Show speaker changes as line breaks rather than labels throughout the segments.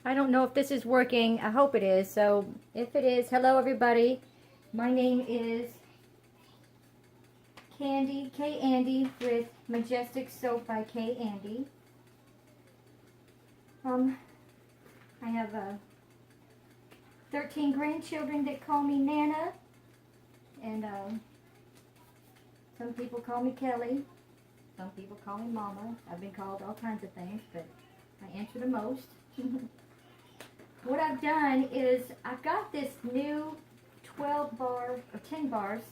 I don't know if this is working. I hope it is. So if it is, hello everybody. My name is K-Ande with Majestic Soap by K-Ande. I have 13 grandchildren that call me Nana, and some people call me Kelly. Some people call me Mama. I've been called all kinds of things, but I answer the most. What I've done is I've got this new 12 bar or 10 bars,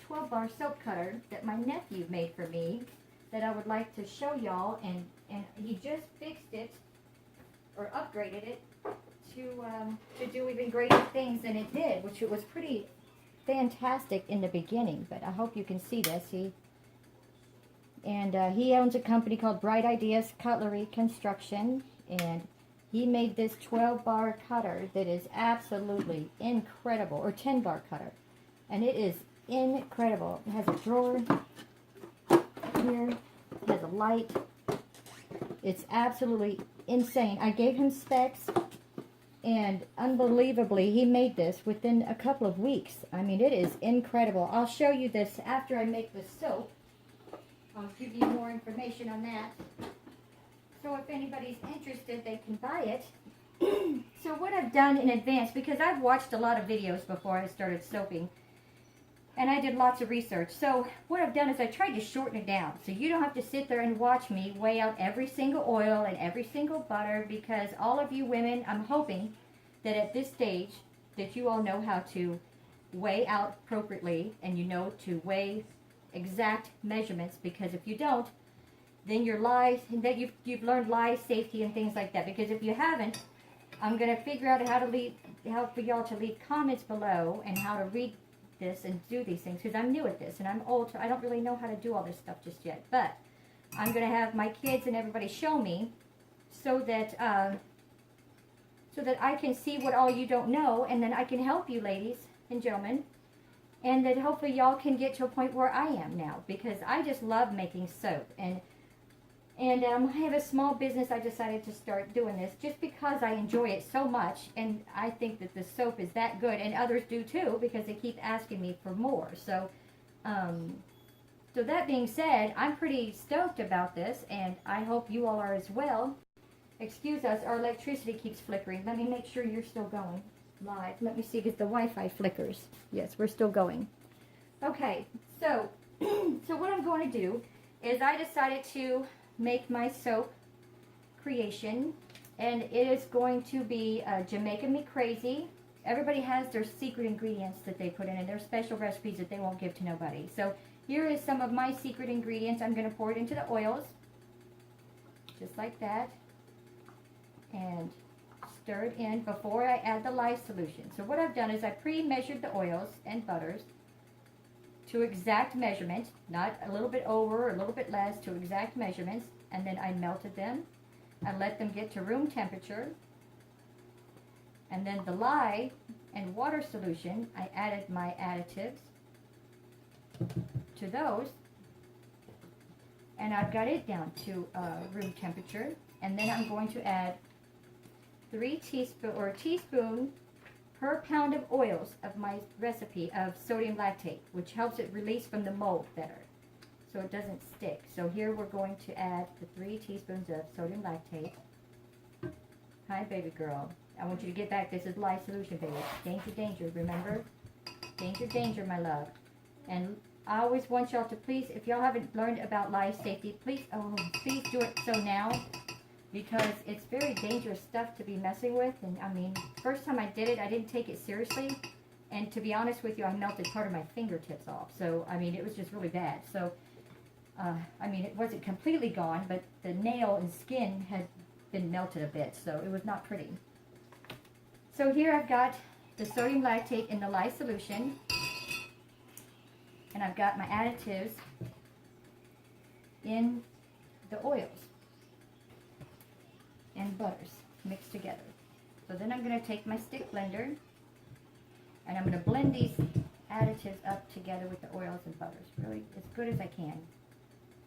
12 bar soap cutter that my nephew made for me that I would like to show y'all, and he just fixed it or upgraded it to do even greater things than it did, which it was pretty fantastic in the beginning, but I hope you can see this. He owns a company called Bright Ideas Cutlery Construction, and he made this 12 bar cutter that is absolutely incredible, or 10 bar cutter, and it is incredible. It has a drawer here, it has a light. It's absolutely insane. I gave him specs, and unbelievably, he made this within a couple of weeks. I mean, it is incredible. I'll show you this after I make the soap. I'll give you more information on that. So if anybody's interested, they can buy it. So what I've done in advance, because I've watched a lot of videos before I started soaping, and I did lots of research. So what I've done is I tried to shorten it down, so you don't have to sit there and watch me weigh out every single oil and every single butter, because all of you women, I'm hoping that at this stage that you all know how to weigh out appropriately, and you know to weigh exact measurements, because if you don't, then your lies, that you've learned lies, safety, and things like that. Because if you haven't, I'm going to figure out how for y'all to leave comments below and how to read this and do these things, because I'm new at this and I'm old, so I don't really know how to do all this stuff just yet. But I'm going to have my kids and everybody show me, so that I can see what all you don't know, and then I can help you, ladies and gentlemen, and that hopefully y'all can get to a point where I am now, because I just love making soap. And I have a small business. I decided to start doing this just because I enjoy it so much, and I think that the soap is that good, and others do too, because they keep asking me for more. So, so that being said, I'm pretty stoked about this, and I hope you all are as well. Excuse us, our electricity keeps flickering. Let me make sure you're still going live. Let me see, because the Wi-Fi flickers. Yes, we're still going. Okay, so so what I'm going to do is I decided to make my soap creation, and it is going to be Jamaican Me Crazy. Everybody has their secret ingredients that they put in, and their special recipes that they won't give to nobody. So here is some of my secret ingredients. I'm going to pour it into the oils, just like that, and stir it in before I add the lye solution. So what I've done is I pre-measured the oils and butters to exact measurement, not a little bit over or a little bit less, to exact measurements, and then I melted them. I let them get to room temperature, and then the lye and water solution, I added my additives to those, and I've got it down to room temperature. And then I'm going to add 3 teaspoons, or a teaspoon per pound of oils of my recipe of sodium lactate, which helps it release from the mold better, so it doesn't stick. So here we're going to add the 3 teaspoons of sodium lactate. Hi, baby girl. I want you to get back. This is lye solution, baby. Danger, danger, remember? Danger, danger, my love. And I always want y'all to please, if y'all haven't learned about lye safety, please do it so now, because it's very dangerous stuff to be messing with. And I mean, first time I did it, I didn't take it seriously, and to be honest with you, I melted part of my fingertips off. So I mean, it was just really bad. So I mean, it wasn't completely gone, but the nail and skin had been melted a bit, so it was not pretty. So here I've got the sodium lactate in the lye solution, and I've got my additives in the oils and butters mixed together. So then I'm going to take my stick blender, and I'm going to blend these additives up together with the oils and butters, really as good as I can.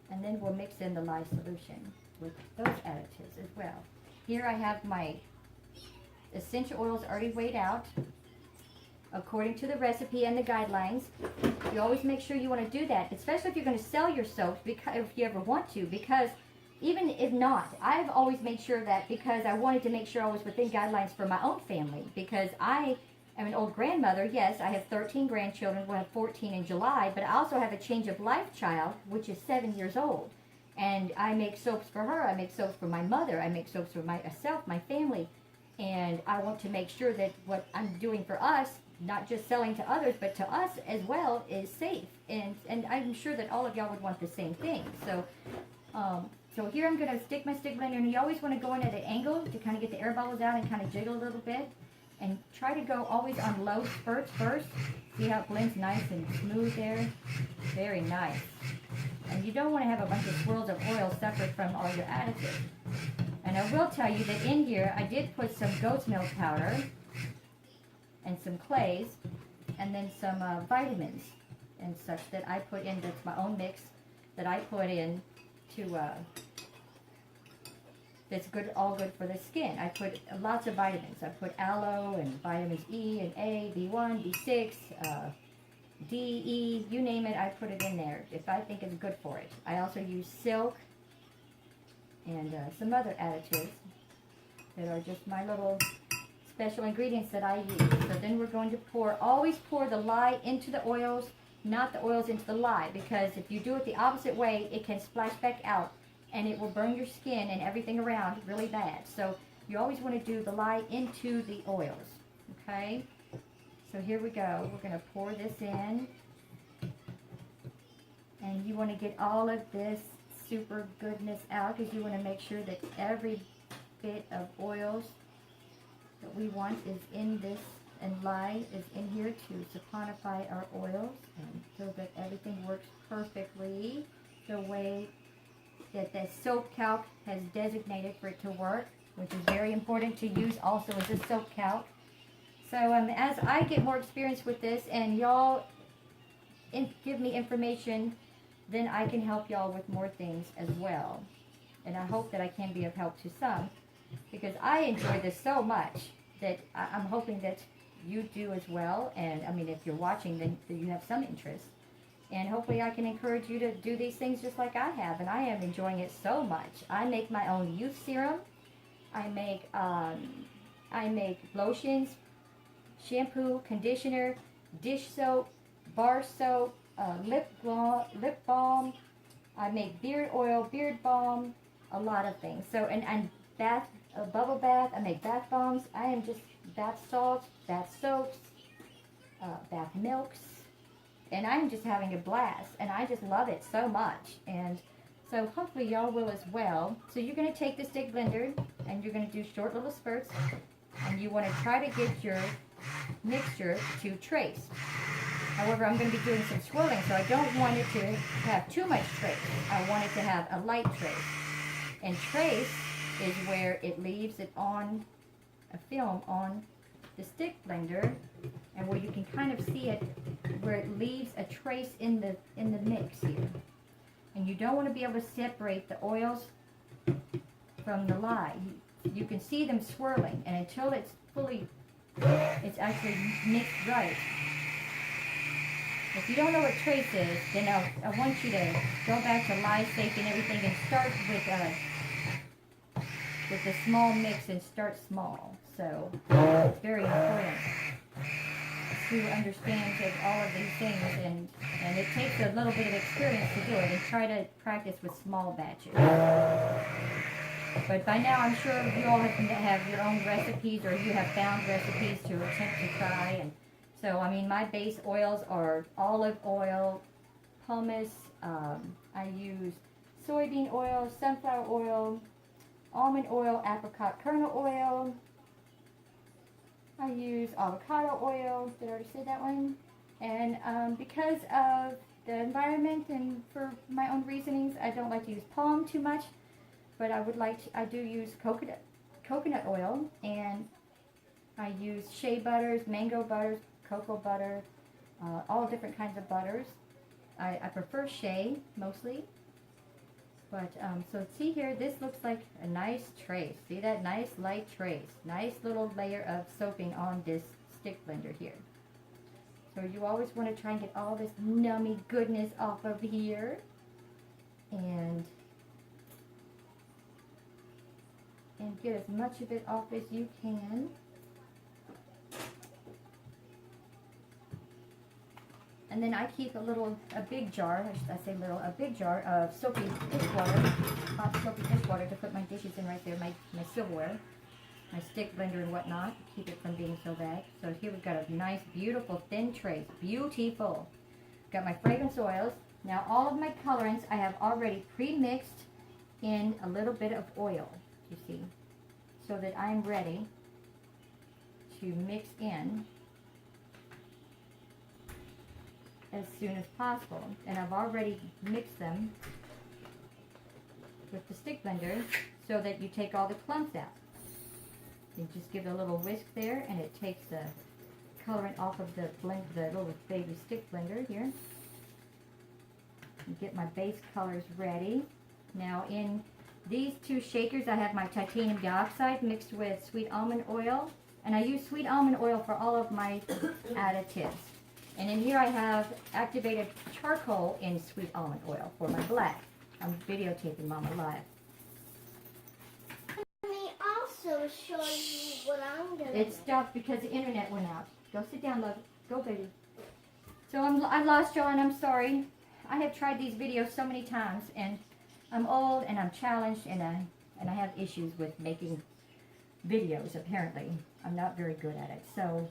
And then we'll mix in the lye solution with those additives as well. Here I have my essential oils already weighed out according to the recipe and the guidelines. You always make sure you want to do that, especially if you're going to sell your soaps, because if you ever want to, because even if not, I've always made sure that, because I wanted to make sure I was within guidelines for my own family, because I am an old grandmother. Yes, I have 13 grandchildren. We'll have 14 in July, but I also have a change of life child, which is 7 years old. And I make soaps for her. I make soaps for my mother. I make soaps for myself, my family. And I want to make sure that what I'm doing for us, not just selling to others, but to us as well, is safe. And I'm sure that all of y'all would want the same thing. So, so here I'm going to stick my stick blender, and you always want to go in at an angle to kind of get the air bubbles out and kind of jiggle a little bit. And try to go always on low spurts first. See how it blends nice and smooth there? Very nice. And you don't want to have a bunch of swirls of oil separate from all your additives. And I will tell you that in here I did put some goat's milk powder and some clays and then some vitamins and such that I put in. That's my own mix that I put in to that's good, all good for the skin. I put lots of vitamins. I put aloe and vitamins E and A, B1, B6, D, E, you name it, I put it in there if I think it's good for it. I also use silk and some other additives that are just my little special ingredients that I use. So then we're going to pour, always pour the lye into the oils, not the oils into the lye, because if you do it the opposite way, it can splash back out and it will burn your skin and everything around really bad. So you always want to do the lye into the oils, okay? So here we go. We're going to pour this in. And you want to get all of this super goodness out, because you want to make sure that every bit of oils that we want is in this, and lye is in here to saponify our oils, and so that everything works perfectly the way that the soap calc has designated for it to work, which is very important to use also as a soap calc. So as I get more experience with this and y'all give me information, then I can help y'all with more things as well. And I hope that I can be of help to some, because I enjoy this so much that I'm hoping that you do as well. And I mean, if you're watching, then you have some interest. And hopefully I can encourage you to do these things just like I have. And I am enjoying it so much. I make my own youth serum. I make lotions, shampoo, conditioner, dish soap, bar soap, lip balm. I make beard oil, beard balm, a lot of things. So, and bath, bubble bath. I make bath bombs. I am just bath salts, bath soaps, bath milks. And I'm just having a blast, and I just love it so much. And so hopefully y'all will as well. So you're going to take the stick blender, and you're going to do short little spurts, and you want to try to get your mixture to trace. However, I'm going to be doing some swirling, so I don't want it to have too much trace. I want it to have a light trace. And trace is where it leaves it on a film on the stick blender, and where you can kind of see it, where it leaves a trace in the mix here. And you don't want to be able to separate the oils from the lye. You can see them swirling, and until it's fully, it's actually mixed right. If you don't know what trace is, then I want you to go back to lye safe and everything, and start with the small mix, and start small. So it's very important to understand all of these things, and it takes a little bit of experience to do it, and try to practice with small batches. But by now I'm sure you all have your own recipes, or you have found recipes to attempt to try. And so, I mean, my base oils are olive oil, pumice, I use soybean oil, sunflower oil, almond oil, apricot kernel oil. I use avocado oil. Did I already say that one? And because of the environment and for my own reasonings, I don't like to use palm too much, but I do use coconut oil, and I use shea butters, mango butters, cocoa butter, all different kinds of butters. I prefer shea mostly. But, so see here, this looks like a nice trace. See that nice light trace? Nice little layer of soaping on this stick blender here. So you always want to try and get all this nummy goodness off of here. And get as much of it off as you can. And then I keep a big jar, a big jar of soapy dishwater, hot soapy dishwater to put my dishes in right there, my silverware, my stick blender and whatnot, keep it from being so bad. So here we've got a nice, beautiful, thin trace, beautiful. Got my fragrance oils. Now all of my colorants I have already pre-mixed in a little bit of oil, you see, so that I'm ready to mix in as soon as possible. And I've already mixed them with the stick blender so that you take all the clumps out. You just give it a little whisk there and it takes the colorant off of the little baby stick blender here. And get my base colors ready. Now in these two shakers I have my titanium dioxide mixed with sweet almond oil, and I use sweet almond oil for all of my additives. And in here I have activated charcoal in sweet almond oil for my black. I'm videotaping Mama live.
Let me also show you what I'm doing.
It stopped because the internet went out. Go sit down, love. Go, baby. So I lost y'all, and I'm sorry. I have tried these videos so many times, and I'm old, and I'm challenged, and I have issues with making videos, apparently. I'm not very good at it. So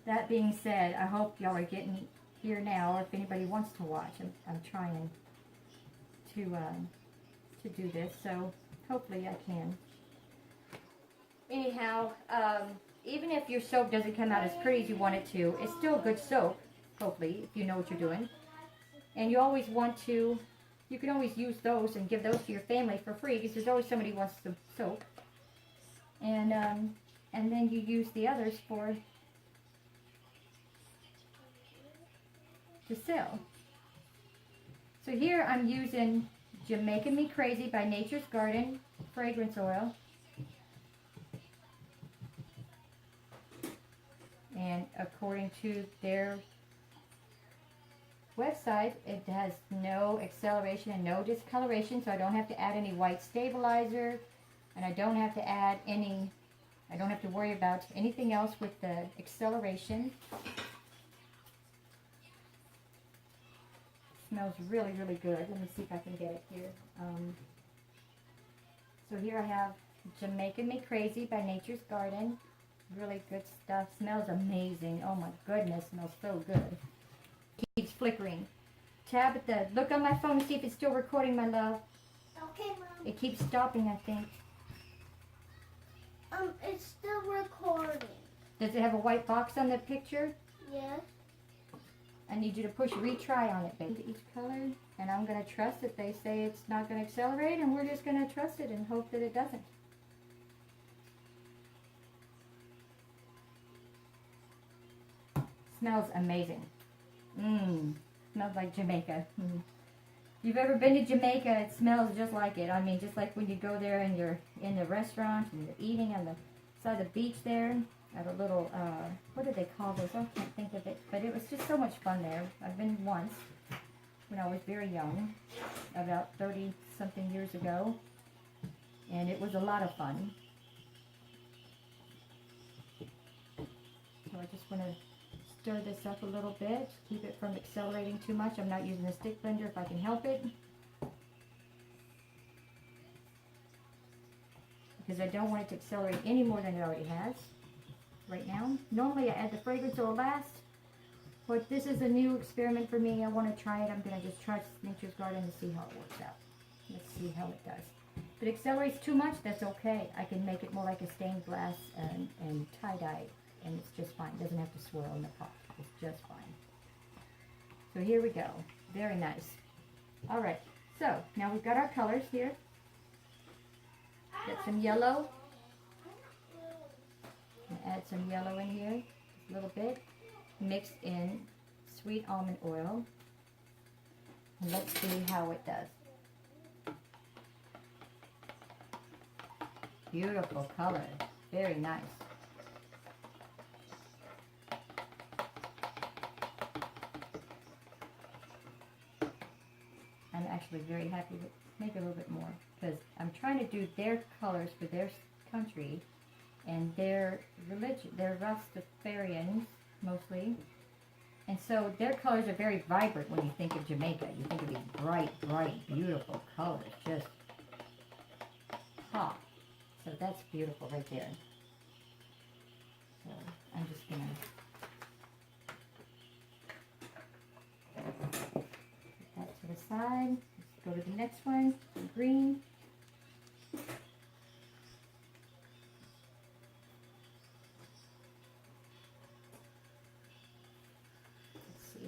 that being said, I hope y'all are getting here now, or if anybody wants to watch. I'm trying to do this, so hopefully I can. Anyhow, even if your soap doesn't come out as pretty as you want it to, it's still good soap, hopefully, if you know what you're doing. And you always want to, you can always use those and give those to your family for free, because there's always somebody who wants some soap. And then you use the others to sell. So here I'm using Jamaican Me Crazy by Nature's Garden fragrance oil. And according to their website, it has no acceleration and no discoloration, so I don't have to add any white stabilizer, and I don't have to add any, I don't have to worry about anything else with the acceleration. Smells really, really good. Let me see if I can get it here. So here I have Jamaican Me Crazy by Nature's Garden. Really good stuff. Smells amazing. Oh my goodness, smells so good. Keeps flickering. Tabitha, look on my phone to see if it's still recording, my love.
Okay, Mom.
It keeps stopping, I think.
It's still recording.
Does it have a white box on the picture?
Yes.
I need you to push retry on it, baby. Each color, and I'm going to trust that they say it's not going to accelerate, and we're just going to trust it and hope that it doesn't. Smells amazing. Smells like Jamaica. If you've ever been to Jamaica, it smells just like it. I mean, just like when you go there and you're in the restaurant and you're eating on the side of the beach there at a little, what do they call this? I can't think of it. But it was just so much fun there. I've been once when I was very young, about 30-something years ago. And it was a lot of fun. So I just want to stir this up a little bit, keep it from accelerating too much. I'm not using a stick blender if I can help it, because I don't want it to accelerate any more than it already has right now. Normally I add the fragrance oil last, but this is a new experiment for me. I want to try it. I'm going to just try Nature's Garden to see how it works out. Let's see how it does. If it accelerates too much, that's okay. I can make it more like a stained glass and tie-dye. And it's just fine. It doesn't have to swirl in the pot. It's just fine. So here we go. Very nice. All right. So now we've got our colors here. Get some yellow. Add some yellow in here. A little bit. Mixed in sweet almond oil. And let's see how it does. beautiful color. Very nice. I'm actually very happy with maybe a little bit more because I'm trying to do their colors for their country and their religion. They're Rastafarians mostly. And so their colors are very vibrant when you think of Jamaica. You think of these bright, beautiful colors. Just pop. So that's beautiful right there. So I'm just going to put that to the side. Let's go to the next one, the green.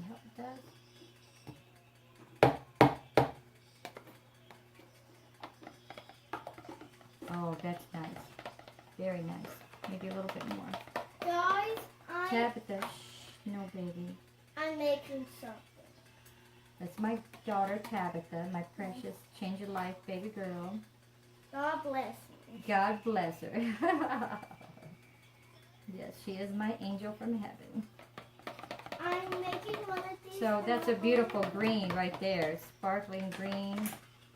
How it does. Oh, that's nice. Very nice. Maybe a little bit more.
Guys,
Tabitha, no baby.
I'm making something.
That's my daughter Tabitha, my precious change of life baby girl.
God bless me.
God bless her. Yes, she is my angel from heaven.
I'm making one of these.
So that's a beautiful green right there. Sparkling green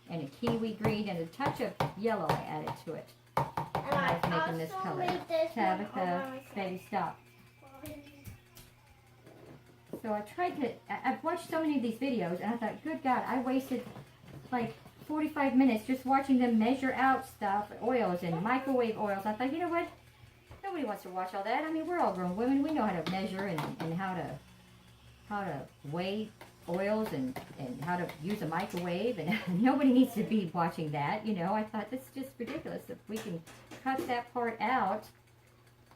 and a kiwi green and a touch of yellow I added to it.
And
I was making this
also
color.
made this
Tabitha, baby, stop. So I tried to, I've watched so many of these videos and I thought, good God, I wasted like 45 minutes just watching them measure out stuff, oils and microwave oils. I thought, you know what? Nobody wants to watch all that. I mean, we're all grown women. We know how to measure and how to weigh oils and how to use a microwave, and nobody needs to be watching that, you know. I thought, that's just ridiculous. If we can cut that part out,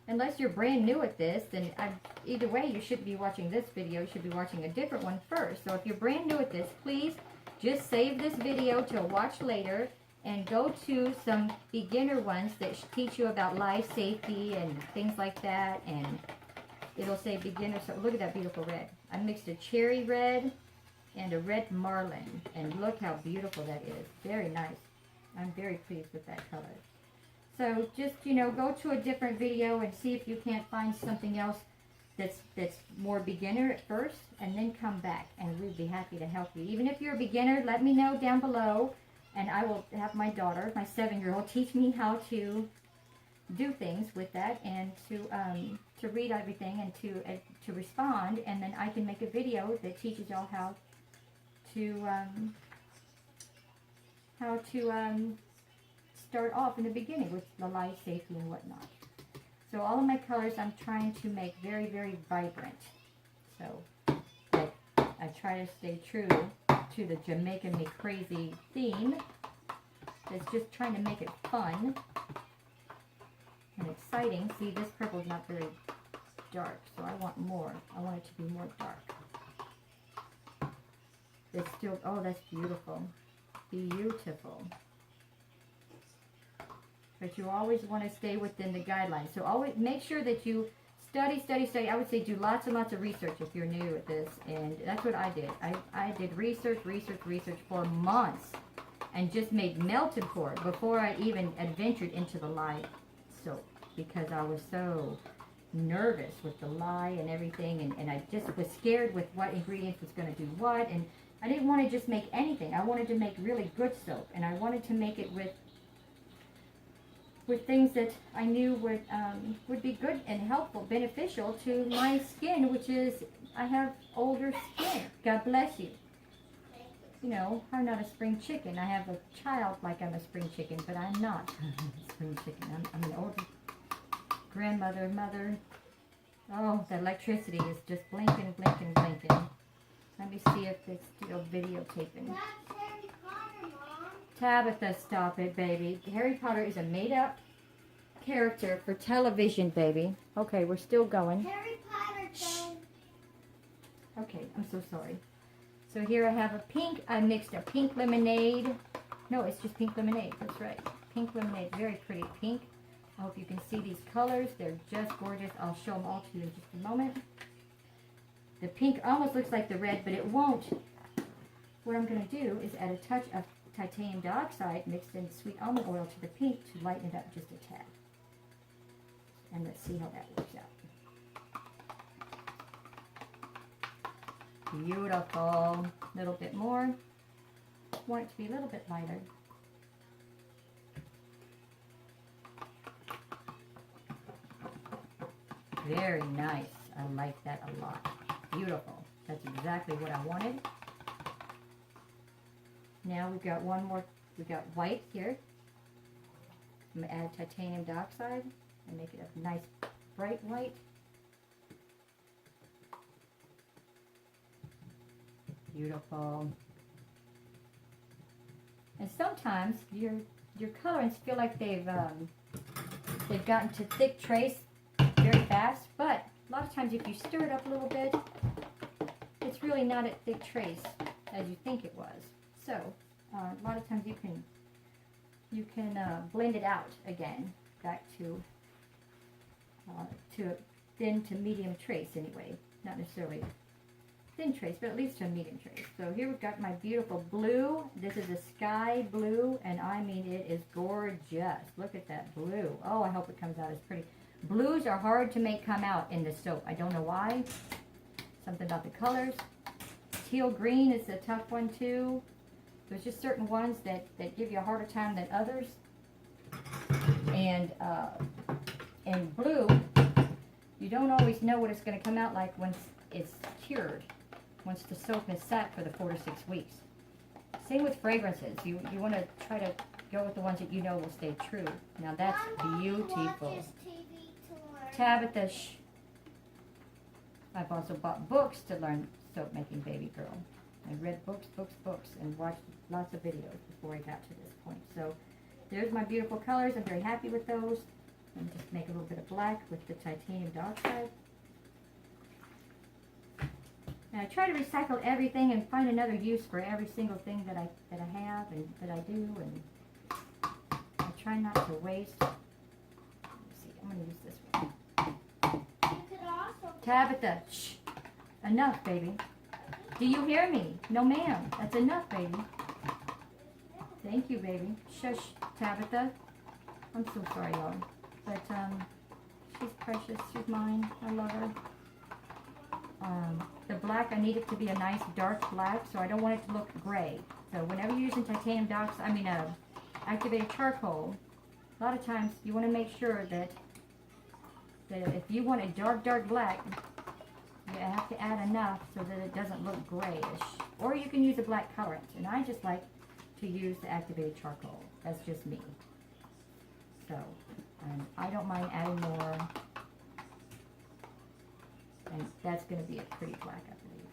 unless you're brand new at this, then either way, you shouldn't be watching this video. You should be watching a different one first. So if you're brand new at this, please just save this video to watch later and go to some beginner ones that teach you about life safety and things like that, and it'll say beginner. So look at that beautiful red. I mixed a cherry red and a red marlin, and look how beautiful that is. Very nice. I'm very pleased with that color. So just, you know, go to a different video and see if you can't find something else that's more beginner at first, and then come back and we'd be happy to help you. Even if you're a beginner, let me know down below, and I will have my daughter, my 7-year-old, teach me how to do things with that, and to read everything and to respond, and then I can make a video that teaches y'all how to start off in the beginning with the life safety and whatnot. So all of my colors I'm trying to make very, very vibrant. So I try to stay true to the Jamaican Me Crazy theme. It's just trying to make it fun and exciting. See, this purple is not very dark, so I want more. I want it to be more dark. It's still, oh, that's beautiful. Beautiful. But you always want to stay within the guidelines. So always make sure that you study. I would say do lots and lots of research if you're new at this. And that's what I did. I did research for months and just made melted pour before I even adventured into the lye soap, because I was so nervous with the lye and everything, and I just was scared with what ingredients was going to do what, and I didn't want to just make anything. I wanted to make really good soap, and I wanted to make it with things that I knew would be good and helpful, beneficial to my skin, which is, I have older skin. God bless you. You know, I'm not a spring chicken. I have a child like I'm a spring chicken, but I'm not a spring chicken. I'm an older grandmother, mother. Oh, the electricity is just blinking. Let me see if it's still videotaping.
That's Harry Potter, Mom.
Tabitha, stop it, baby. Harry Potter is a made-up character for television, baby. Okay, we're still going.
Harry Potter don't.
Okay, I'm so sorry. So here I have a pink. I mixed a pink lemonade. No, it's just pink lemonade. That's right. Pink lemonade. Very pretty pink. I hope you can see these colors. They're just gorgeous. I'll show them all to you in just a moment. The pink almost looks like the red, but it won't. What I'm going to do is add a touch of titanium dioxide mixed in sweet almond oil to the pink to lighten it up just a tad. And let's see how that works out. Beautiful. A little bit more. Want it to be a little bit lighter. Very nice. I like that a lot. Beautiful. That's exactly what I wanted. Now we've got one more. We've got white here. I'm going to add titanium dioxide and make it a nice bright white. Beautiful. And sometimes your colorants feel like they've gotten to thick trace very fast, but a lot of times if you stir it up a little bit, it's really not at thick trace as you think it was. So a lot of times you can blend it out again back to thin to medium trace anyway, not necessarily thin trace, but at least to a medium trace. So here we've got my beautiful blue. This is a sky blue, and I mean it is gorgeous. Look at that blue. Oh, I hope it comes out as pretty. Blues are hard to make come out in the soap. I don't know why. Something about the colors. Teal green is a tough one too. There's just certain ones that give you a harder time than others. And blue, you don't always know what it's going to come out like once it's cured. Once the soap has sat for the 4 to 6 weeks. Same with fragrances. You want to try to go with the ones that you know will stay true. Now that's beautiful. Tabitha, shh. I've also bought books to learn soap making, baby girl. I read books, and watched lots of videos before I got to this point. So there's my beautiful colors. I'm very happy with those. And just make a little bit of black with the titanium dioxide. And I try to recycle everything and find another use for every single thing that I have and that I do, and I try not to waste. Let me see, I'm going to use this one.
You could also
Tabitha, shh. Enough, baby. Do you hear me? No, ma'am. That's enough, baby. Thank you, baby. Shush, Tabitha. I'm so sorry, y'all. But she's precious. She's mine. I love her. The black, I need it to be a nice dark black, so I don't want it to look gray. So whenever you're using titanium dioxide, activated charcoal, a lot of times you want to make sure that if you want a dark black, you have to add enough so that it doesn't look grayish. Or you can use a black colorant, and I just like to use the activated charcoal. That's just me. So I don't mind adding more. And that's going to be a pretty black, I believe.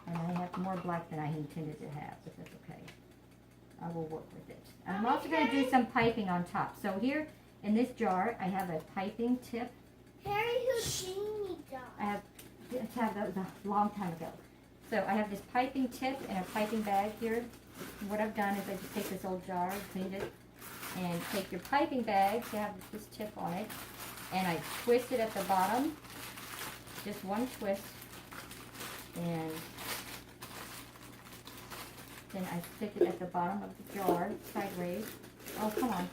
And I have more black than I intended to have, but that's okay. I will work with it. I'm also going to do some piping on top. So here in this jar, I have a piping tip.
Harry Houdini doll.
I have, that was a long time ago. So I have this piping tip and a piping bag here. And what I've done is I just take this old jar, cleaned it, and take your piping bag to have this tip on it, and I twist it at the bottom. Just one twist, and then I stick it at the bottom of the jar, sideways. Oh, come on.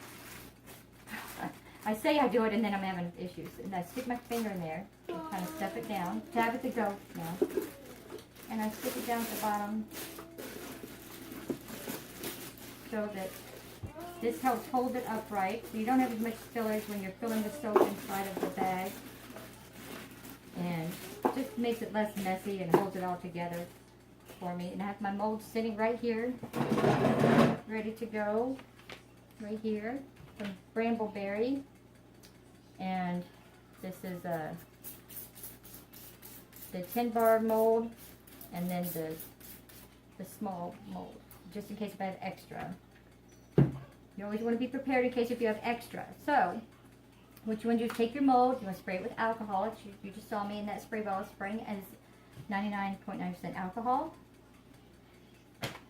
I say I do it, and then I'm having issues. And I stick my finger in there, and kind of step it down. Tabitha, go now. And I stick it down at the bottom, so that this helps hold it upright, so you don't have as much spillage when you're filling the soap inside of the bag. And just makes it less messy and holds it all together for me. And I have my mold sitting right here, ready to go. Right here, some brambleberry. And this is the 10-bar mold, and then the small mold, just in case if I have extra. You always want to be prepared in case if you have extra. So what you want to do is take your mold, you want to spray it with alcohol. You just saw me in that spray bottle spraying as 99.9% alcohol.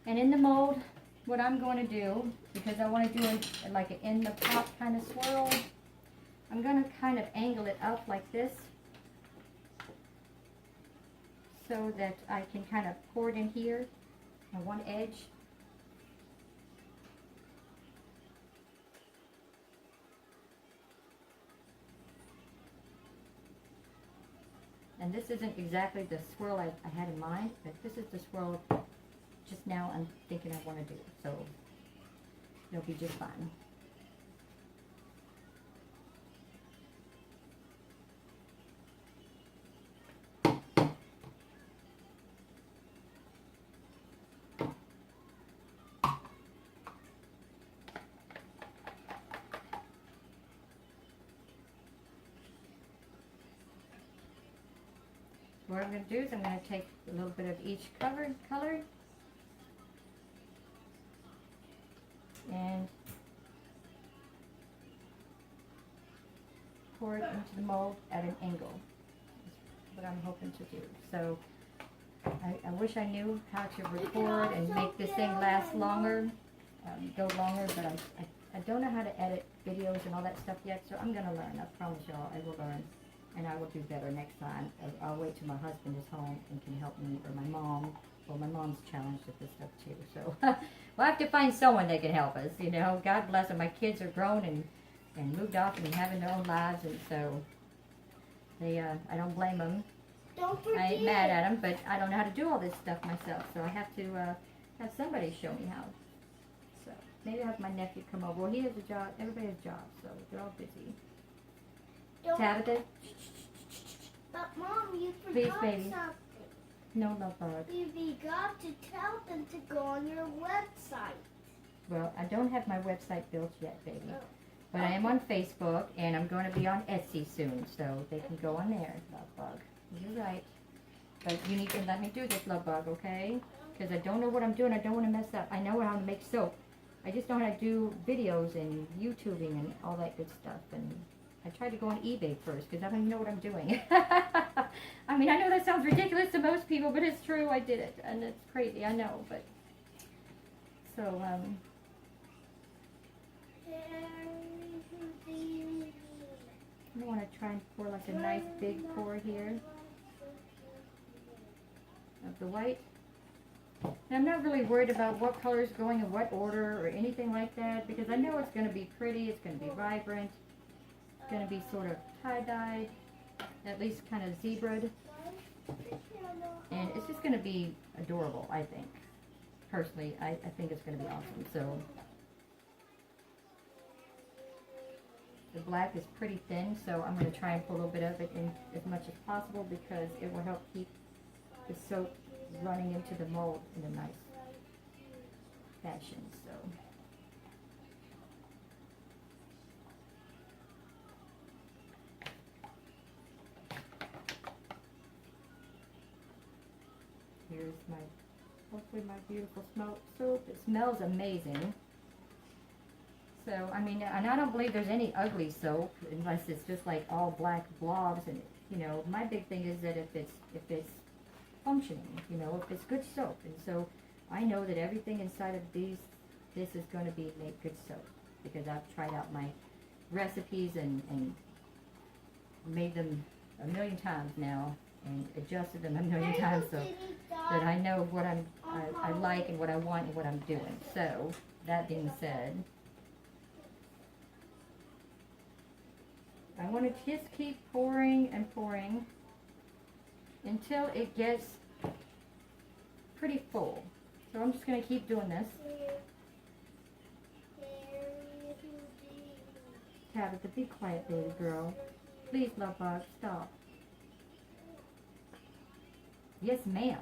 And in the mold, what I'm going to do, because I want to do it like an in the pot kind of swirl, I'm going to kind of angle it up like this, so that I can kind of pour it in here on one edge. And this isn't exactly the swirl I had in mind, but this is the swirl just now I'm thinking I want to do. So it'll be just fine. What I'm going to do is I'm going to take a little bit of each color and pour it into the mold at an angle. That's what I'm hoping to do. So I wish I knew how to record and make this thing last longer, go longer, but I don't know how to edit videos and all that stuff yet, so I'm going to learn. I promise y'all I will learn. And I will do better next time. I'll wait till my husband is home and can help me, or my mom. Well, my mom's challenged with this stuff too, so we'll have to find someone that can help us, you know. God bless them. My kids are grown and moved off and having their own lives, and so they, I don't blame them.
Don't forget.
I ain't mad at them, but I don't know how to do all this stuff myself, so I have to have somebody show me how. So maybe I'll have my nephew come over. Well, he has a job. Everybody has jobs, so they're all busy. Tabitha?
But Mom, you
Please,
forgot
baby.
something.
No, love bug.
You forgot to tell them to go on your website.
Well, I don't have my website built yet, baby.
Oh.
But I am on Facebook, and I'm going to be on Etsy soon, so they can go on there, love bug. You're right. But you need to let me do this, love bug, okay? Because I don't know what I'm doing. I don't want to mess up. I know how to make soap. I just know how to do videos and YouTubing and all that good stuff. And I tried to go on eBay first because I don't even know what I'm doing. I mean, I know that sounds ridiculous to most people, but it's true. I did it, and it's crazy. I know, but so I want to try and pour like a nice big pour here of the white. And I'm not really worried about what color is going in what order or anything like that because I know it's going to be pretty. It's going to be vibrant. It's going to be sort of tie-dyed, at least kind of zebraed. And it's just going to be adorable, I think. Personally, I think it's going to be awesome. So the black is pretty thin, so I'm going to try and put a little bit of it in as much as possible because it will help keep the soap running into the mold in a nice fashion. So here's my, hopefully my beautiful soap. It smells amazing. So, I mean, and I don't believe there's any ugly soap unless it's just like all black blobs. And, you know, my big thing is that if it's functioning, you know, if it's good soap. And so I know that everything inside of this is going to be made good soap because I've tried out my recipes and made them a million times now and adjusted them a million times so that I know what I like and what I want and what I'm doing. So, that being said, I want to just keep pouring and pouring until it gets pretty full. So I'm just going to keep doing this. Tabitha, be quiet, baby girl. Please, love bug, stop. Yes, ma'am.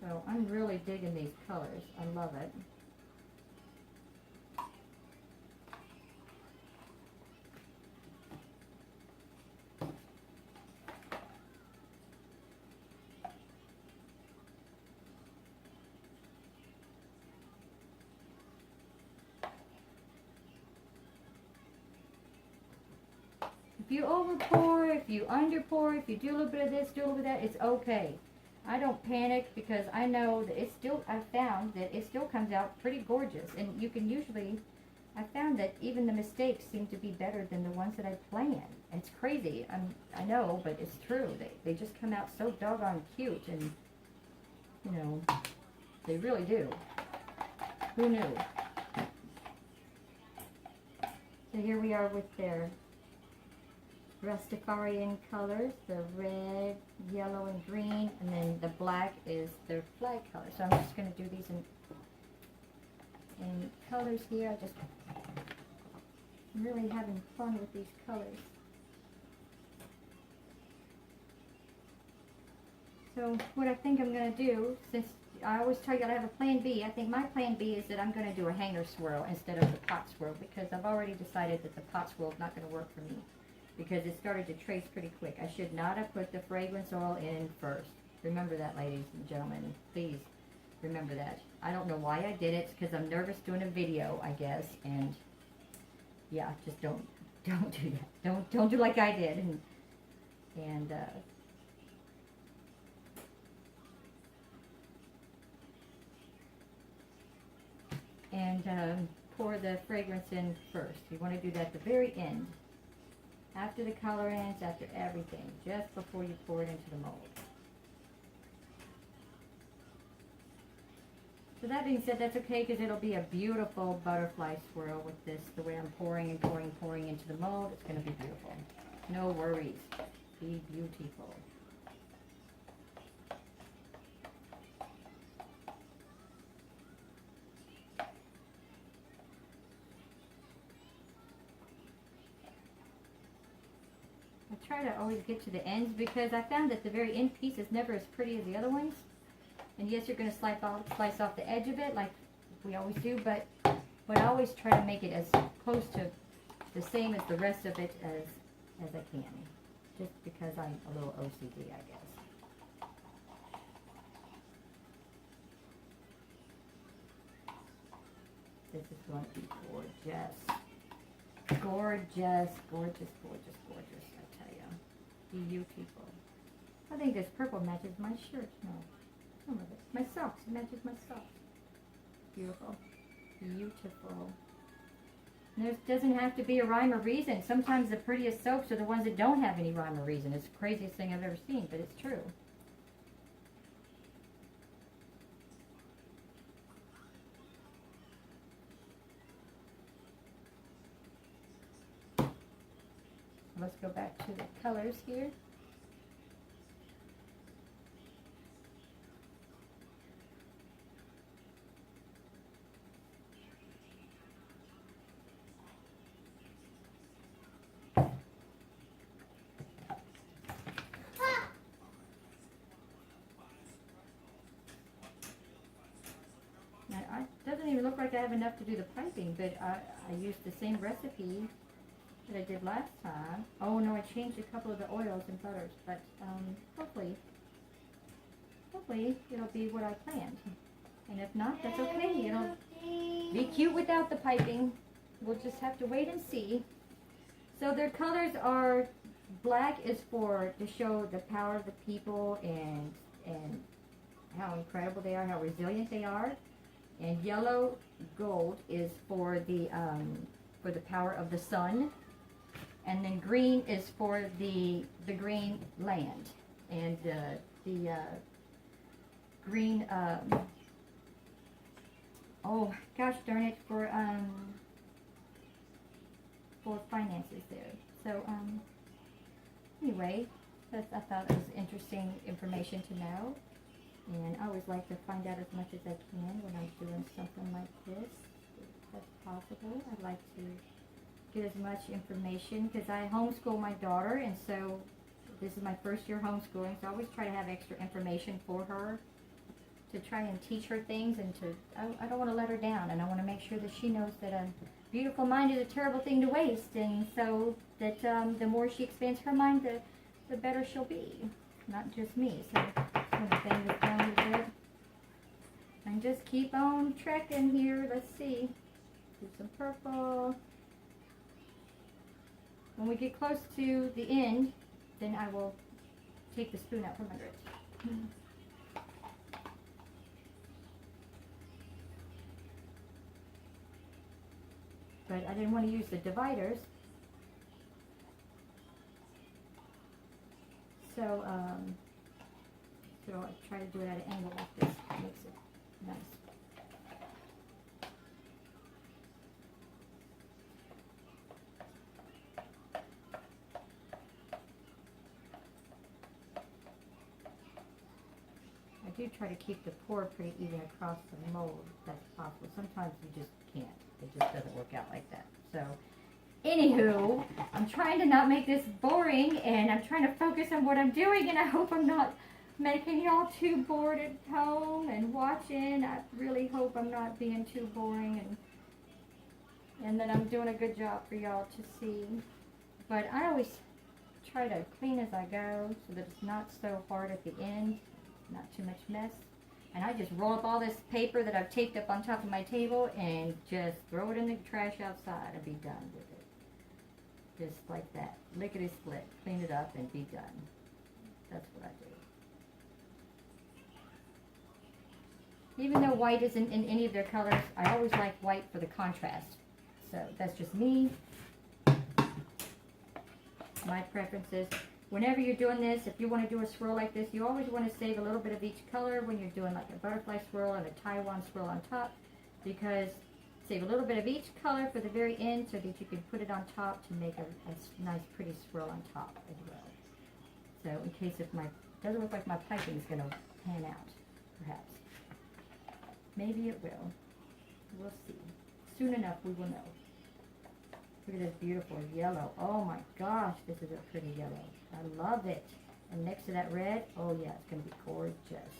So I'm really digging these colors. I love it. If you over pour, if you under pour, if you do a little bit of this, do a little bit of that, it's okay. I don't panic because I know that I found that it still comes out pretty gorgeous. And you can usually, I found that even the mistakes seem to be better than the ones that I planned. It's crazy. I know, but it's true. They just come out so doggone cute and, you know, they really do. Who knew? So here we are with their Rastafarian colors, the red, yellow, and green, and then the black is their flag color. So I'm just going to do these in colors here. I'm really having fun with these colors. So what I think I'm going to do, since I always tell you I have a plan B, I think my plan B is that I'm going to do a hanger swirl instead of the pot swirl, because I've already decided that the pot swirl is not going to work for me, because it started to trace pretty quick. I should not have put the fragrance oil in first. Remember that, ladies and gentlemen. Please remember that. I don't know why I did it. It's because I'm nervous doing a video, I guess. And yeah, just don't do that. Don't do like I did. And pour the fragrance in first. You want to do that at the very end. After the colorants, after everything, just before you pour it into the mold. So that being said, that's okay, because it'll be a beautiful butterfly swirl with this, the way I'm pouring and pouring into the mold. It's going to be beautiful. No worries. Be beautiful. I try to always get to the ends, because I found that the very end piece is never as pretty as the other ones. And yes, you're going to slice off the edge of it like we always do, but I always try to make it as close to the same as the rest of it as I can, just because I'm a little OCD, I guess. This is going to be gorgeous. Gorgeous, gorgeous, gorgeous, gorgeous, I tell you. Beautiful. I think this purple matches my shirt. No, some of it. My socks. It matches my socks. Beautiful. Beautiful. And there doesn't have to be a rhyme or reason. Sometimes the prettiest soaps are the ones that don't have any rhyme or reason. It's the craziest thing I've ever seen, but it's true. Let's go back to the colors here. Now, it doesn't even look like I have enough to do the piping, but I used the same recipe that I did last time. Oh no, I changed a couple of the oils and butters, but hopefully it'll be what I planned. And if not, that's okay. It'll be cute without the piping. We'll just have to wait and see. So their colors are, black is to show the power of the people and how incredible they are, how resilient they are. And yellow gold is for the power of the sun. And then green is for the green land, and the green. Oh gosh darn it, for finances there. So anyway, I thought it was interesting information to know, and I always like to find out as much as I can when I'm doing something like this, if that's possible. I'd like to get as much information, because I homeschool my daughter, and so this is my first year homeschooling, so I always try to have extra information for her to try and teach her things, and I don't want to let her down, and I want to make sure that she knows that a beautiful mind is a terrible thing to waste, and so that the more she expands her mind, the better she'll be, not just me. So I'm going to bang this down a little bit and just keep on trekking here. Let's see. Do some purple. When we get close to the end, then I will take the spoon out from under it. But I didn't want to use the dividers. So I try to do it at an angle like this. It makes it nice. do try to keep the pour pretty even across the mold if that's possible. Sometimes you just can't. It just doesn't work out like that. So, anywho, I'm trying to not make this boring, and I'm trying to focus on what I'm doing, and I hope I'm not making y'all too bored at home and watching. I really hope I'm not being too boring, and that I'm doing a good job for y'all to see. But I always try to clean as I go so that it's not so hard at the end, not too much mess. And I just roll up all this paper that I've taped up on top of my table and just throw it in the trash outside and be done with it. Just like that. Lickety split. Clean it up and be done. That's what I do. Even though white isn't in any of their colors, I always like white for the contrast. So that's just me. My preferences. Whenever you're doing this, if you want to do a swirl like this, you always want to save a little bit of each color when you're doing like a butterfly swirl and a Taiwan swirl on top, because save a little bit of each color for the very end so that you can put it on top to make a nice pretty swirl on top as well. So in case if my, doesn't look like my piping is going to pan out, perhaps. Maybe it will. We'll see. Soon enough we will know. Look at this beautiful yellow. Oh my gosh, this is a pretty yellow. I love it. And next to that red, oh yeah, it's going to be gorgeous.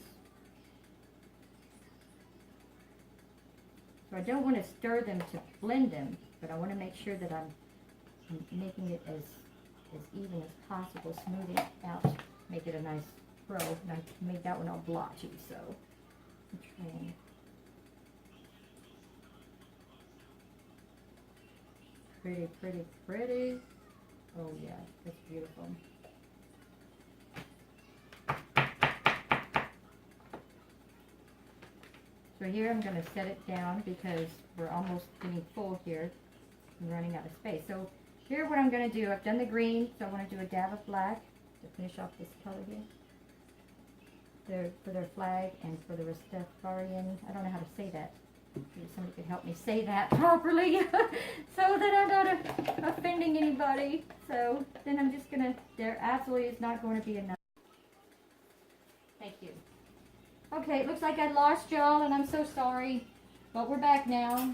So I don't want to stir them to blend them, but I want to make sure that I'm making it as even as possible, smoothing it out, make it a nice row. And I made that one all blotchy, so I'm trying. Pretty, pretty, pretty. Oh yeah, that's beautiful. So here I'm going to set it down because we're almost getting full here. I'm running out of space. So here what I'm going to do, I've done the green, so I want to do a dab of black to finish off this color here. For their flag and for the Rastafarian, I don't know how to say that. Maybe somebody could help me say that properly so that I'm not offending anybody. So then I'm just going to, there absolutely is not going to be enough. Thank you. Okay, it looks like I lost y'all and I'm so sorry. But we're back now.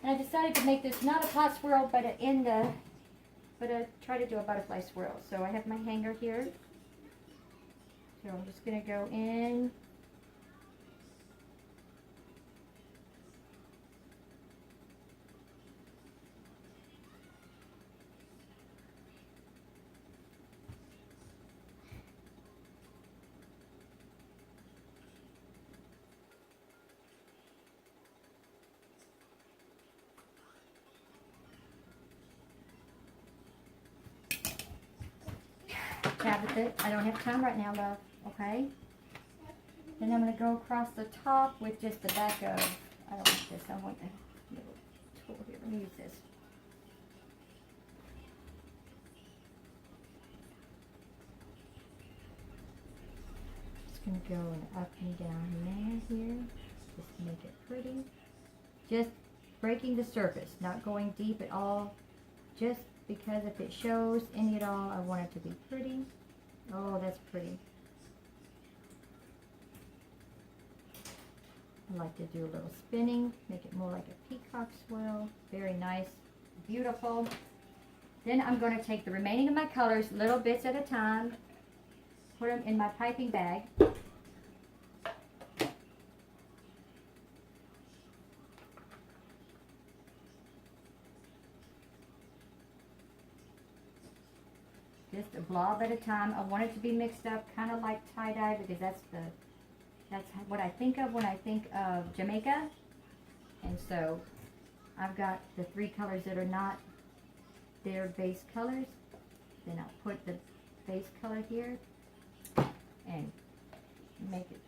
And I decided to make this not a pot swirl but try to do a butterfly swirl. So I have my hanger here. So I'm just going to go in. Tabitha, I don't have time right now, love. Okay? Then I'm going to go across the top with just the back of, I don't want this, I want a little tool here. Let me use this. Just going to go and up and down there here, just to make it pretty. Just breaking the surface, not going deep at all, just because if it shows any at all, I want it to be pretty. Oh, that's pretty. I like to do a little spinning, make it more like a peacock swirl. Very nice, beautiful. Then I'm going to take the remaining of my colors, little bits at a time, put them in my piping bag. Just a blob at a time. I want it to be mixed up, kind of like tie-dye, because that's what I think of when I think of Jamaica. And so I've got the three colors that are not their base colors. Then I'll put the base color here and make it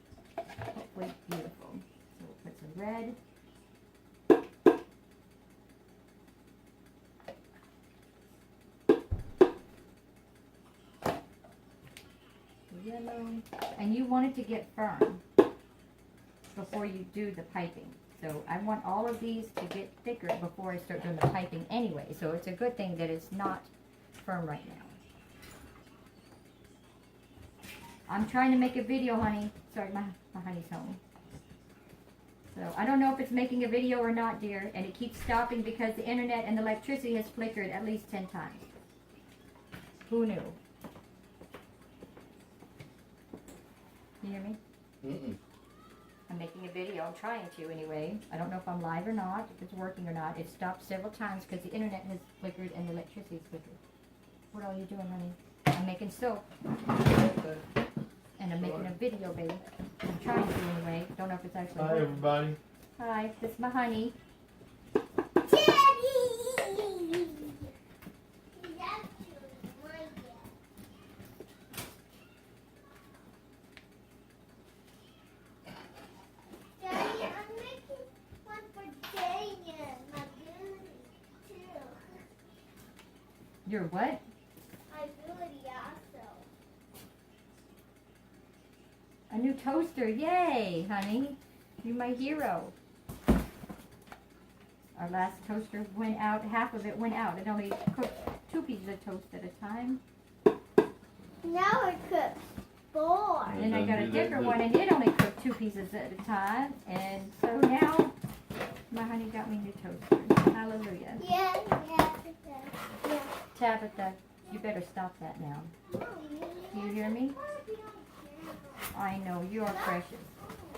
hopefully beautiful. So we'll put some red. Yellow, and you want it to get firm before you do the piping. So I want all of these to get thicker before I start doing the piping anyway. So it's a good thing that it's not firm right now. I'm trying to make a video, honey. Sorry, my honey's home. So I don't know if it's making a video or not, dear, and it keeps stopping because the internet and the electricity has flickered at least 10 times. Who knew? You hear me?
Mm-mm.
I'm making a video. I'm trying to anyway. I don't know if I'm live or not, if it's working or not. It stopped several times because the internet has flickered and the electricity has flickered. What are you doing, honey? I'm making soap. And I'm making a video, baby. I'm trying to anyway. Don't know if it's actually
Hi,
working.
everybody.
Hi, this is my honey.
Daddy! That's my dad. Daddy, I'm making one for Daniel, my beauty, too.
You're what?
My beauty also.
A new toaster. Yay, honey. You're my hero. Our last toaster went out. Half of it went out. It only cooked 2 pieces of toast at a time.
Now it cooks 4.
And then I got a
Don't do that
different
good.
one, and it only cooked 2 pieces at a time. And so now, my honey got me a new toaster. Hallelujah.
Yeah.
Tabitha, you better stop that now. Do you hear me? I know, you are precious.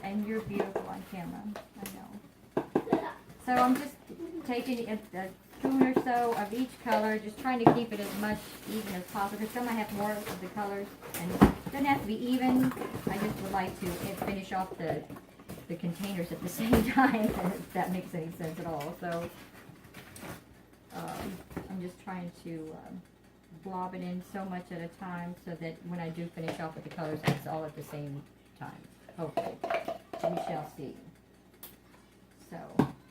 And you're beautiful on camera. I know. So I'm just taking a spoon or so of each color, just trying to keep it as much even as possible. Because some I have more of the colors, and it doesn't have to be even. I just would like to finish off the containers at the same time, if that makes any sense at all. So I'm just trying to blob it in so much at a time so that when I do finish off with the colors, it's all at the same time. Hopefully. We shall see. So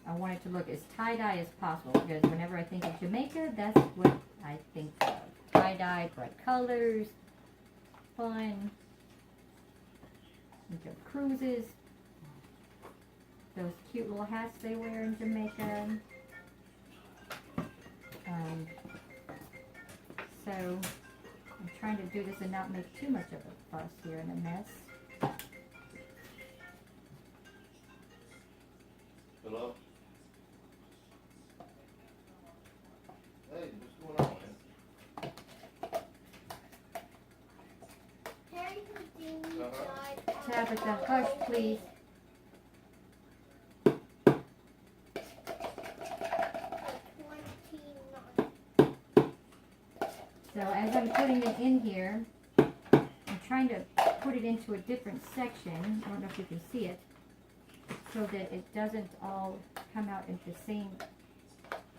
I want it to look as tie-dye as possible because whenever I think of Jamaica, that's what I think of. Tie-dye, bright colors, fun. Think of cruises. Those cute little hats they wear in Jamaica. So I'm trying to do this and not make too much of a fuss here and a mess.
Hello? Hey, what's going on, man?
Tabitha, hush, please. So as I'm putting it in here, I'm trying to put it into a different section. I don't know if you can see it. So that it doesn't all come out in the same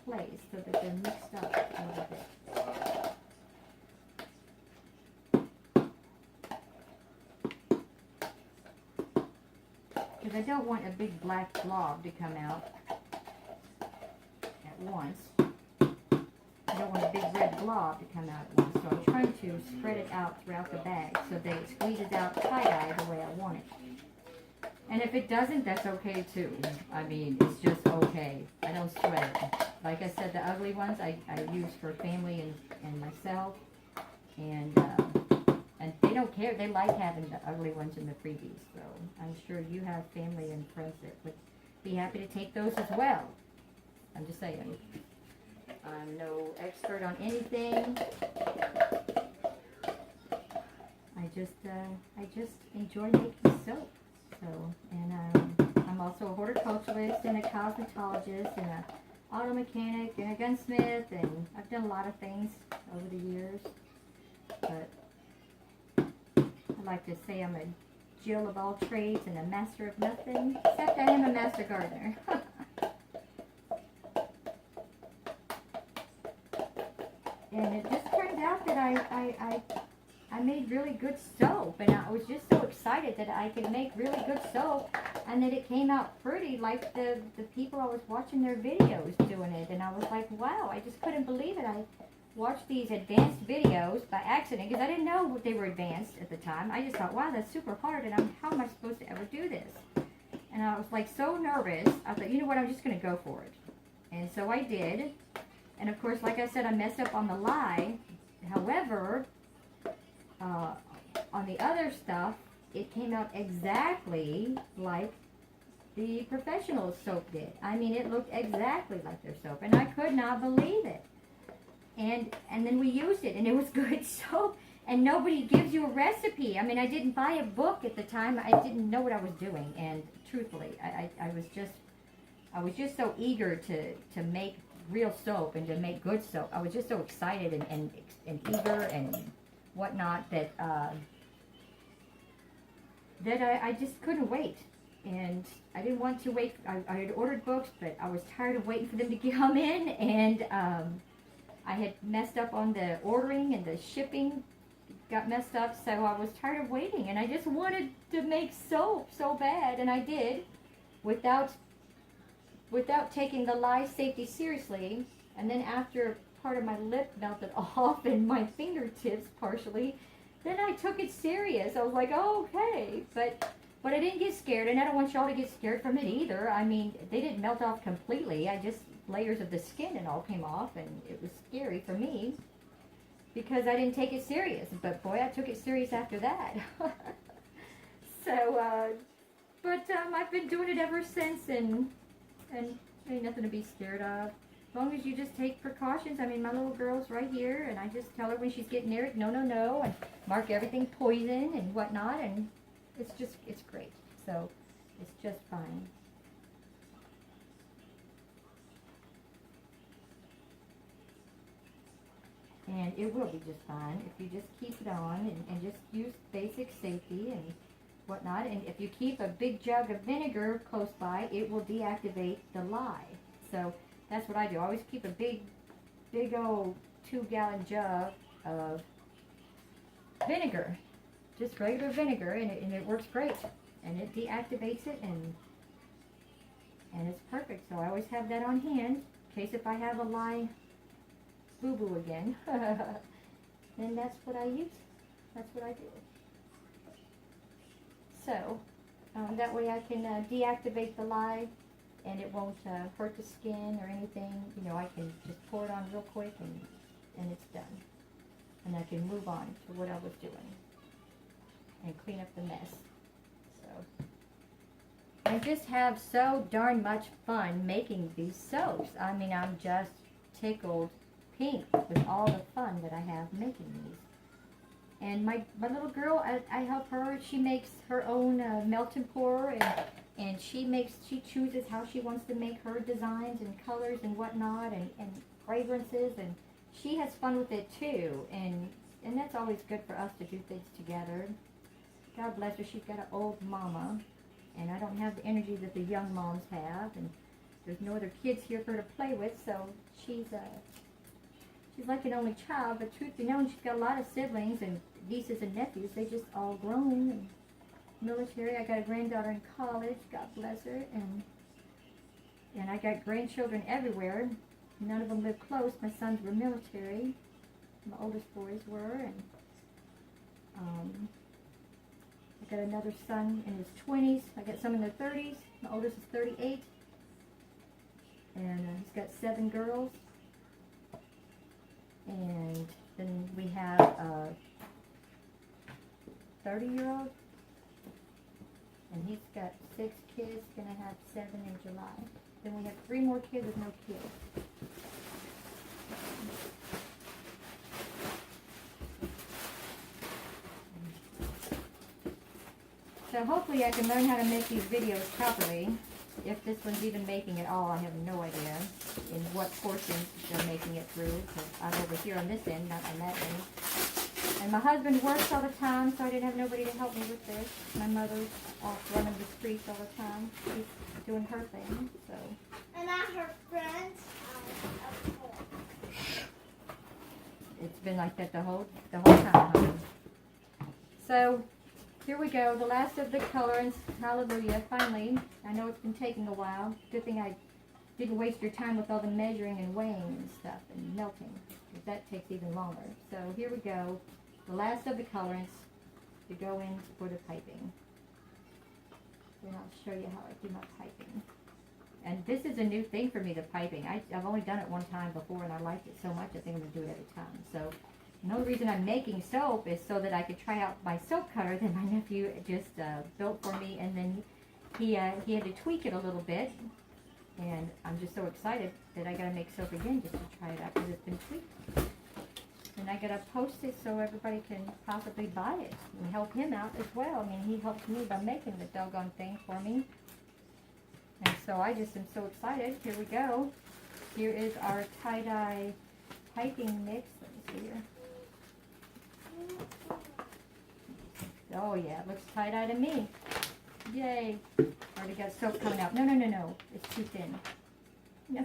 place, so that they're mixed up a little bit. Because I don't want a big black blob to come out at once. I don't want a big red blob to come out at once. So I'm trying to spread it out throughout the bag so that it squeezes out tie-dye the way I want it. And if it doesn't, that's okay too. I mean, it's just okay. I don't sweat it. Like I said, the ugly ones I use for family and myself. And they don't care. They like having the ugly ones in the freebies. So I'm sure you have family and friends that would be happy to take those as well. I'm just saying. I'm no expert on anything. I just enjoy making soap. So, and I'm also a horticulturalist and a cosmetologist and a auto mechanic and a gunsmith, and I've done a lot of things over the years. But I like to say I'm a Jill of all trades and a master of nothing, except I am a master gardener. And it just turned out that I made really good soap, and I was just so excited that I could make really good soap, and that it came out pretty like the people I was watching their videos doing it, and I was like, wow, I just couldn't believe it. I watched these advanced videos by accident because I didn't know they were advanced at the time. I just thought, wow, that's super hard, and how am I supposed to ever do this? And I was like so nervous. I thought, you know what, I'm just going to go for it. And so I did. And of course, like I said, I messed up on the lie. However, on the other stuff, it came out exactly like the professional soap did. I mean, it looked exactly like their soap, and I could not believe it. And then we used it, and it was good soap. And nobody gives you a recipe. I mean, I didn't buy a book at the time. I didn't know what I was doing, and truthfully, I was just so eager to make real soap and to make good soap. I was just so excited and eager and whatnot that I just couldn't wait. And I didn't want to wait. I had ordered books, but I was tired of waiting for them to come in, and I had messed up on the ordering, and the shipping got messed up, so I was tired of waiting, and I just wanted to make soap so bad, and I did, without taking the life safety seriously. And then after part of my lip melted off and my fingertips partially, then I took it serious. I was like, oh, okay, but I didn't get scared, and I don't want y'all to get scared from it either. I mean, they didn't melt off completely. I just, layers of the skin and all came off, and it was scary for me because I didn't take it serious. But boy, I took it serious after that. So, I've been doing it ever since, and ain't nothing to be scared of. As long as you just take precautions. I mean, my little girl's right here, and I just tell her when she's getting near it, no, no, no, and mark everything poison and whatnot, and it's great. So, it's just fine. And it will be just fine if you just keep it on and just use basic safety and whatnot. And if you keep a big jug of vinegar close by, it will deactivate the lye. So that's what I do. I always keep a big old 2-gallon jug of vinegar, just regular vinegar, and it works great. And it deactivates it, and it's perfect. So I always have that on hand in case if I have a lye boo-boo again. Then that's what I use. That's what I do. So that way I can deactivate the lye, and it won't hurt the skin or anything. You know, I can just pour it on real quick, and it's done. And I can move on to what I was doing and clean up the mess. So I just have so darn much fun making these soaps. I mean, I'm just tickled pink with all the fun that I have making these. And my little girl, I help her. She makes her own melt and pour, and she chooses how she wants to make her designs and colors and whatnot, and fragrances, and she has fun with it too. And that's always good for us to do things together. God bless her. She's got an old mama, and I don't have the energy that the young moms have, and there's no other kids here for her to play with, so she's like an only child. But truth be known, she's got a lot of siblings and nieces and nephews. They just all grown and military. I got a granddaughter in college, God bless her, and I got grandchildren everywhere. None of them live close. My sons were military. My oldest boys were, and I got another son in his 20s. I got some in their 30s. My oldest is 38, and he's got 7 girls. And then we have a 30-year-old, and he's got 6 kids, gonna have 7 in July. Then we have 3 more kids with no kids. So hopefully I can learn how to make these videos properly. If this one's even making it all, I have no idea in what portions they're making it through. Because I'm over here on this end, not on that end. And my husband works all the time, so I didn't have nobody to help me with this. My mother's off running the streets all the time. She's doing her thing, so.
And at her friends'
It's been like that the whole time, honey. So here we go, the last of the colorants. Hallelujah, finally. I know it's been taking a while. Good thing I didn't waste your time with all the measuring and weighing and stuff and melting, because that takes even longer. So here we go, the last of the colorants to go in for the piping. Then I'll show you how I do my piping. And this is a new thing for me, the piping. I've only done it one time before, and I liked it so much I think I'm going to do it every time. So And the only reason I'm making soap is so that I could try out my soap cutter that my nephew just built for me, and then he had to tweak it a little bit. And I'm just so excited that I gotta make soap again just to try it out because it's been tweaked. And I gotta post it so everybody can possibly buy it and help him out as well. I mean, he helped me by making the doggone thing for me. And so I just am so excited. Here we go. Here is our tie-dye piping mix. Let me see here. Oh yeah, it looks tie-dye to me. Yay. Already got soap coming out. No, no, no, no. It's too thin. No.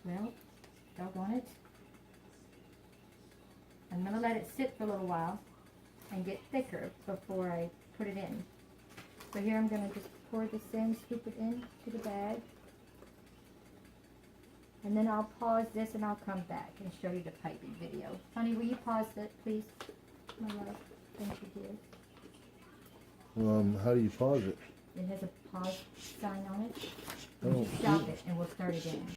Well, doggone it. I'm going to let it sit for a little while and get thicker before I put it in. So here I'm going to just pour this in, scoop it in to the bag. And then I'll pause this and I'll come back and show you the piping video. Honey, will you pause that, please? My love. Thank you, dear.
How do you pause it?
It has a pause sign on it.
Oh,
You stop it and we'll start again.